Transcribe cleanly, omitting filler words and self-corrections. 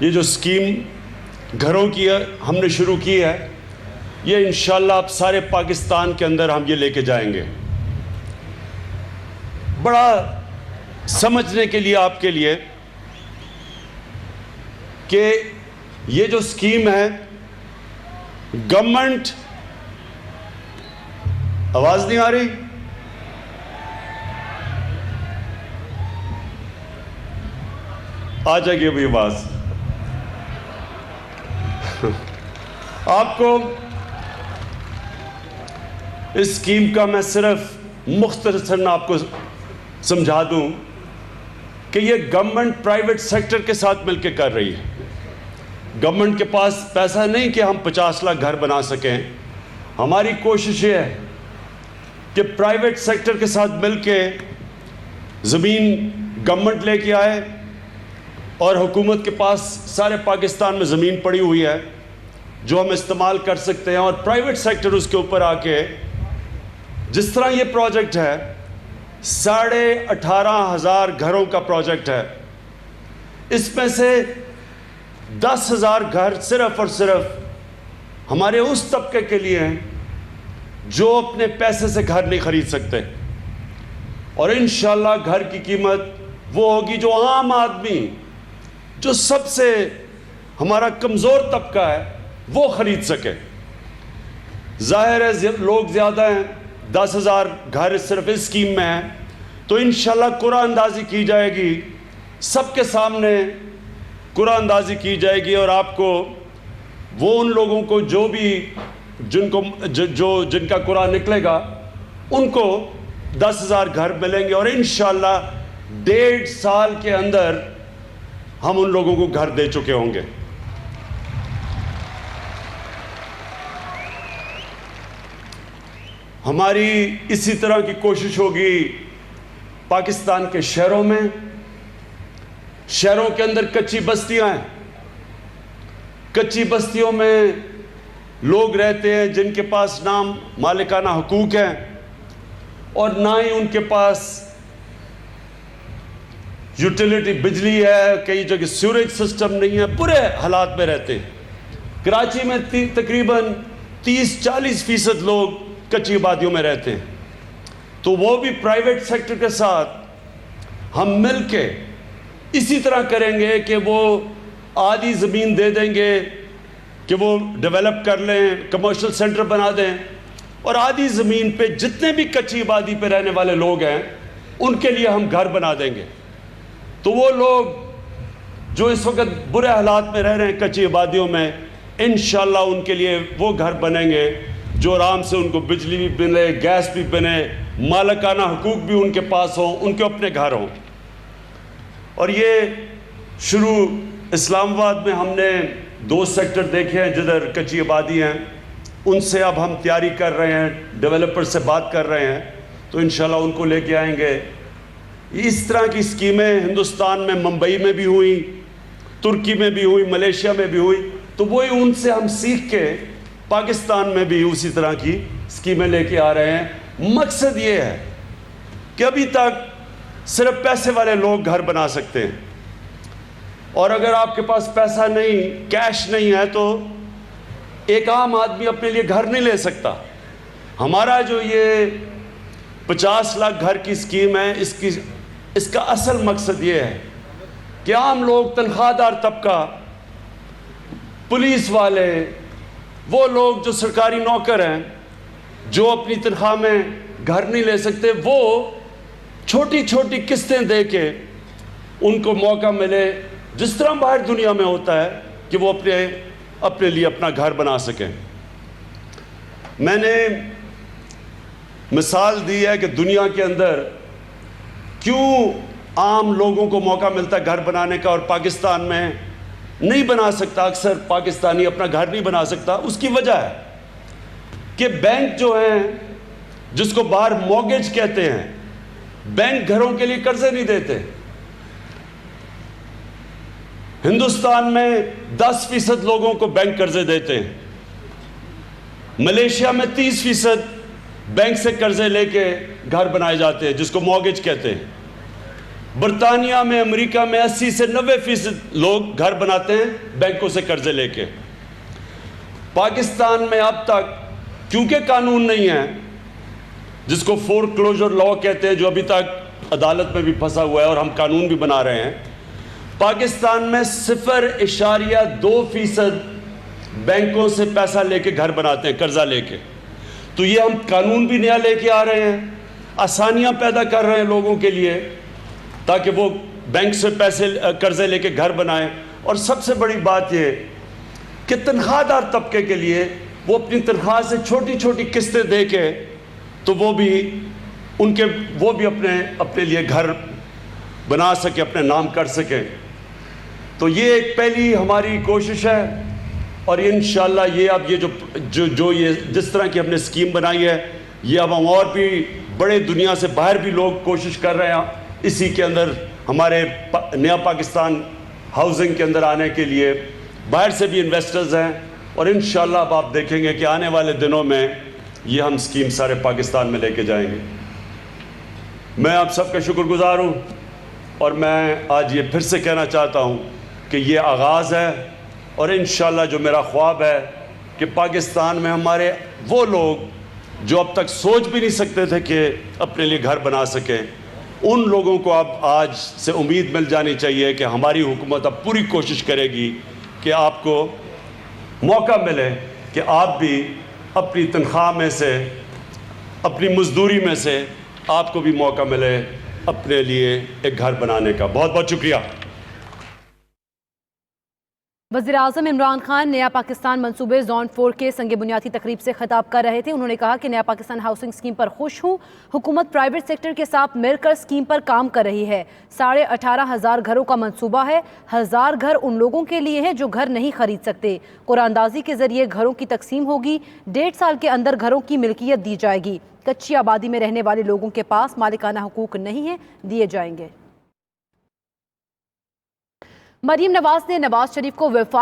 یہ جو اسکیم گھروں کی ہم نے شروع کی ہے، یہ انشاءاللہ اب سارے پاکستان کے اندر ہم یہ لے کے جائیں گے۔ بڑا سمجھنے کے لیے آپ کے لیے کہ یہ جو اسکیم ہے، گورنمنٹ، آواز نہیں آ رہی؟ آ جائے گی ابھی آواز۔ آپ کو اس اسکیم کا میں صرف مختصراً آپ کو سمجھا دوں کہ یہ گورنمنٹ پرائیویٹ سیکٹر کے ساتھ مل کے کر رہی ہے۔ گورنمنٹ کے پاس پیسہ نہیں کہ ہم 50 لاکھ گھر بنا سکیں۔ ہماری کوشش یہ ہے کہ پرائیویٹ سیکٹر کے ساتھ مل کے زمین گورنمنٹ لے کے آئے، اور حکومت کے پاس سارے پاکستان میں زمین پڑی ہوئی ہے جو ہم استعمال کر سکتے ہیں، اور پرائیویٹ سیکٹر اس کے اوپر آ کے، جس طرح یہ پروجیکٹ ہے 18,500 گھروں کا پروجیکٹ ہے، اس میں سے 10,000 گھر صرف اور صرف ہمارے اس طبقے کے لیے ہیں جو اپنے پیسے سے گھر نہیں خرید سکتے، اور انشاءاللہ گھر کی قیمت وہ ہوگی جو عام آدمی، جو سب سے ہمارا کمزور طبقہ ہے، وہ خرید سکے۔ ظاہر ہے لوگ زیادہ ہیں، 10,000 گھر صرف اس اسکیم میں ہیں، تو انشاءاللہ قرعہ اندازی کی جائے گی، سب کے سامنے قرعہ اندازی کی جائے گی، اور آپ کو وہ ان لوگوں کو جو بھی جن کا قرعہ نکلے گا ان کو 10,000 گھر ملیں گے، اور انشاءاللہ 1.5 سال کے اندر ہم ان لوگوں کو گھر دے چکے ہوں گے۔ ہماری اسی طرح کی کوشش ہوگی پاکستان کے شہروں میں۔ شہروں کے اندر کچی بستیاں ہیں، کچی بستیوں میں لوگ رہتے ہیں جن کے پاس نہ مالکانہ حقوق ہیں اور نہ ہی ان کے پاس یوٹیلیٹی بجلی ہے، کئی جگہ سیوریج سسٹم نہیں ہے، برے حالات میں رہتے ہیں۔ کراچی میں تقریباً 30-40% لوگ کچی آبادیوں میں رہتے ہیں، تو وہ بھی پرائیویٹ سیکٹر کے ساتھ ہم مل کے اسی طرح کریں گے کہ وہ آدھی زمین دے دیں گے کہ وہ ڈیولپ کر لیں، کمرشل سینٹر بنا دیں، اور آدھی زمین پہ جتنے بھی کچی آبادی پہ رہنے والے لوگ ہیں ان کے لیے ہم گھر بنا دیں گے۔ تو وہ لوگ جو اس وقت برے حالات میں رہ رہے ہیں کچی آبادیوں میں، انشاءاللہ ان کے لیے وہ گھر بنیں گے جو آرام سے ان کو بجلی بھی ملے، گیس بھی بنے، مالکانہ حقوق بھی ان کے پاس ہوں، ان کے اپنے گھر ہوں۔ اور یہ شروع اسلام آباد میں ہم نے 2 سیکٹر دیکھے ہیں جدھر کچی آبادی ہیں، ان سے اب ہم تیاری کر رہے ہیں، ڈیولپر سے بات کر رہے ہیں، تو انشاءاللہ ان کو لے کے آئیں گے۔ اس طرح کی اسکیمیں ہندوستان میں ممبئی میں بھی ہوئی، ترکی میں بھی ہوئی، ملیشیا میں بھی ہوئی، تو وہی ان سے ہم سیکھ کے پاکستان میں بھی اسی طرح کی اسکیمیں لے کے آ رہے ہیں۔ مقصد یہ ہے کہ ابھی تک صرف پیسے والے لوگ گھر بنا سکتے ہیں، اور اگر آپ کے پاس پیسہ نہیں، کیش نہیں ہے، تو ایک عام آدمی اپنے لیے گھر نہیں لے سکتا۔ ہمارا جو یہ 50 لاکھ گھر کی اسکیم ہے، اس کا اصل مقصد یہ ہے کہ عام لوگ، تنخواہ دار طبقہ، پولیس والے، وہ لوگ جو سرکاری نوکر ہیں، جو اپنی تنخواہ میں گھر نہیں لے سکتے، وہ چھوٹی چھوٹی قسطیں دے کے ان کو موقع ملے، جس طرح باہر دنیا میں ہوتا ہے، کہ وہ اپنے لیے اپنا گھر بنا سکیں۔ میں نے مثال دی ہے کہ دنیا کے اندر کیوں عام لوگوں کو موقع ملتا ہے گھر بنانے کا اور پاکستان میں نہیں بنا سکتا، اکثر پاکستانی اپنا گھر نہیں بنا سکتا۔ اس کی وجہ ہے کہ بینک جو ہیں، جس کو باہر موگیج کہتے ہیں، بینک گھروں کے لیے قرضے نہیں دیتے۔ ہندوستان میں 10% لوگوں کو بینک قرضے دیتے ہیں، ملیشیا میں 30% بینک سے قرضے لے کے گھر بنائے جاتے ہیں، جس کو موگیج کہتے ہیں۔ برطانیہ میں, امریکہ میں 80 سے 90% لوگ گھر بناتے ہیں بینکوں سے قرضے لے کے. پاکستان میں اب تک کیونکہ قانون نہیں ہے, جس کو فور کلوجر لا کہتے ہیں, جو ابھی تک عدالت میں بھی پھنسا ہوا ہے اور ہم قانون بھی بنا رہے ہیں, پاکستان میں 0.2% بینکوں سے پیسہ لے کے گھر بناتے ہیں, قرضہ لے کے. تو یہ ہم قانون بھی نیا لے کے آ رہے ہیں, آسانیاں پیدا کر رہے ہیں لوگوں کے لیے تاکہ وہ بینک سے پیسے قرضے لے کے گھر بنائیں. اور سب سے بڑی بات یہ کہ تنخواہ دار طبقے کے لیے وہ اپنی تنخواہ سے چھوٹی چھوٹی قسطیں دے کے تو وہ بھی اپنے لیے گھر بنا سکے, اپنے نام کر سکیں. تو یہ ایک پہلی ہماری کوشش ہے, اور انشاءاللہ یہ اب یہ جس طرح کی ہم نے اسکیم بنائی ہے, یہ اب ہم اور بھی بڑے دنیا سے باہر بھی لوگ کوشش کر رہے ہیں اسی کے اندر ہمارے نیا پاکستان ہاؤسنگ کے اندر آنے کے لیے. باہر سے بھی انویسٹرز ہیں, اور انشاءاللہ اب آپ دیکھیں گے کہ آنے والے دنوں میں یہ ہم اسکیم سارے پاکستان میں لے کے جائیں گے. میں آپ سب کا شکر گزار ہوں, اور میں آج یہ پھر سے کہنا چاہتا ہوں کہ یہ آغاز ہے, اور انشاءاللہ جو میرا خواب ہے کہ پاکستان میں ہمارے وہ لوگ جو اب تک سوچ بھی نہیں سکتے تھے کہ اپنے لیے گھر بنا سکیں, ان لوگوں کو اب آج سے امید مل جانی چاہیے کہ ہماری حکومت اب پوری کوشش کرے گی کہ آپ کو موقع ملے کہ آپ بھی اپنی تنخواہ میں سے, اپنی مزدوری میں سے آپ کو بھی موقع ملے اپنے لیے ایک گھر بنانے کا. بہت بہت شکریہ. وزیراعظم عمران خان نیا پاکستان منصوبے زون 4 کے سنگ بنیادی تقریب سے خطاب کر رہے تھے. انہوں نے کہا کہ نیا پاکستان ہاؤسنگ اسکیم پر خوش ہوں. حکومت پرائیویٹ سیکٹر کے ساتھ مل کر اسکیم پر کام کر رہی ہے. 18,500 گھروں کا منصوبہ ہے. 1000 گھر ان لوگوں کے لیے ہیں جو گھر نہیں خرید سکتے. قرعہ اندازی کے ذریعے گھروں کی تقسیم ہوگی. 1.5 سال کے اندر گھروں کی ملکیت دی جائے گی. کچی آبادی میں رہنے والے لوگوں کے پاس مالکانہ حقوق نہیں ہیں, دیے جائیں گے. مریم نواز نے نواز شریف کو وفاق